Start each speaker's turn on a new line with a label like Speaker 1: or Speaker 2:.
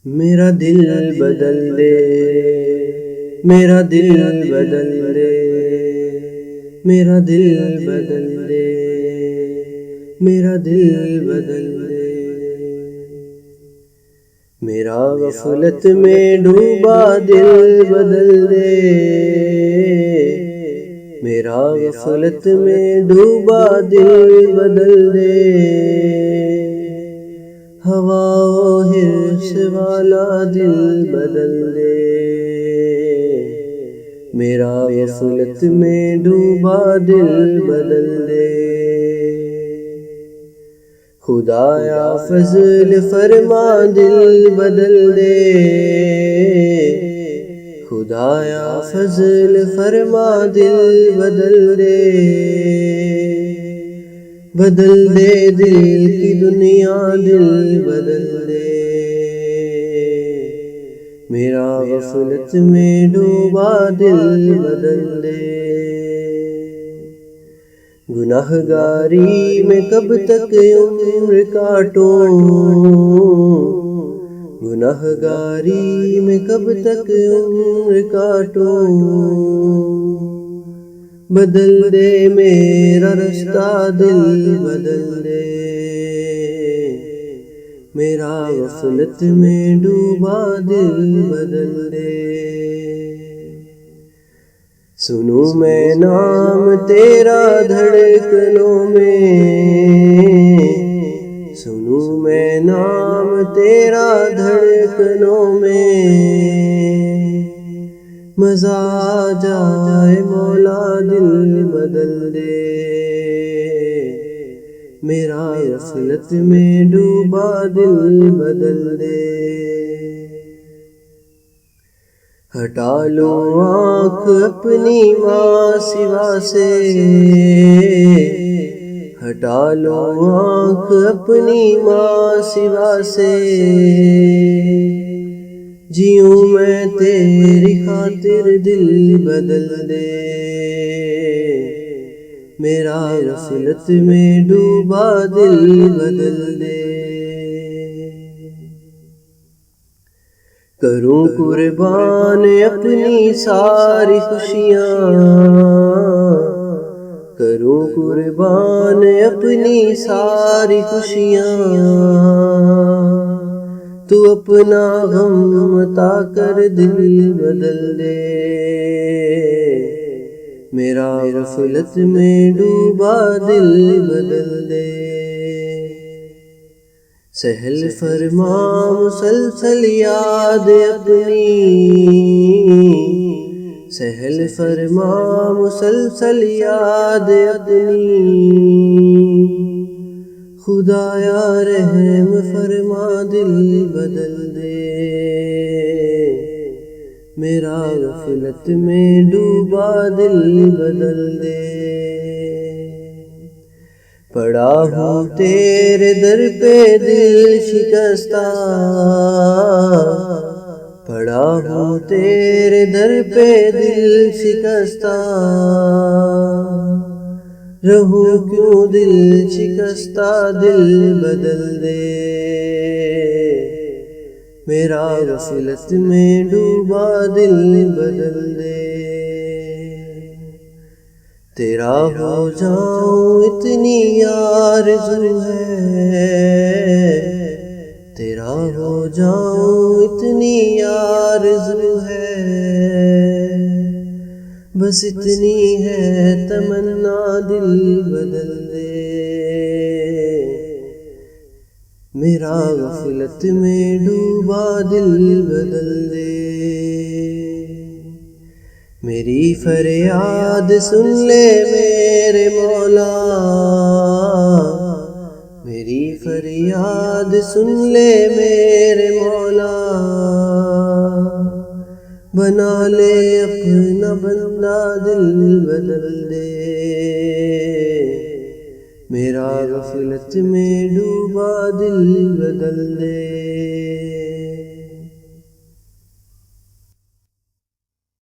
Speaker 1: میرا دل بدل دے، میرا دل بدل دے، میرا دل بدل دے، میرا دل بدل دے۔ میرا غفلت میں ڈوبا دل بدل دے، میرا غفلت میں ڈوبا دل بدل دے۔ ہوا و حرص والا دل بدل دے، میرا غفلت میں ڈوبا دل بدل دے۔ خدایا فضل فرما دل بدل دے، خدایا فضل فرما دل بدل دے۔ بدل دے دل کی دنیا دل بدل دے، میرا غفلت میں ڈوبا دل بدل دے۔ گناہ گاری میں کب تک عمر کاٹوں، گناہ گاری میں کب تک عمر کاٹوں۔ بدل دے میرا رستہ دل بدل دے، میرا غفلت میں ڈوبا دل بدل دے۔ سنوں میں نام تیرا دھڑکنوں میں، سنوں میں نام تیرا دھڑکنوں میں۔ مزہ آ جائے مولا دل بدل دے، میرا غفلت میں ڈوبا دل بدل دے۔ ہٹا لو آنکھ اپنی ماں سوا سے، ہٹا لو آنکھ اپنی ماں سوا سے۔ جیوں میں تیری خاطر دل بدل دے، میرا غفلت میں ڈوبا دل بدل دے۔ کروں قربان اپنی ساری خوشیاں، کروں قربان اپنی ساری خوشیاں۔ تو اپنا غم عطا کر دل بدل دے، میرا غفلت میں ڈوبا دل بدل دے۔ سہل فرما مسلسل یاد اپنی، سہل فرما مسلسل یاد اپنی۔ خدایا رحم فرما دل بدل دے، میرا غفلت میں ڈوبا دل بدل دے۔ پڑا ہوں تیرے در پہ دل شکستہ، پڑا ہوں تیرے در پہ دل شکستہ۔ رہوں کیوں دل شکستہ دل بدل دے، میرا غفلت میں ڈوبا دل بدل دے۔ تیرا ہو جاؤں اتنی آرزو ہے، تیرا ہو جاؤں اتنی آرزو ہے۔ بس اتنی ہے تمنا دل بدل دے، میرا غفلت میں ڈوبا دل بدل دے۔ میری فریاد سن لے میرے مولا، میری فریاد سن لے میرے مولا۔ بنا لے اپنا بندہ دل بدل دے، میرا غفلت میں ڈوبا دل بدل دے۔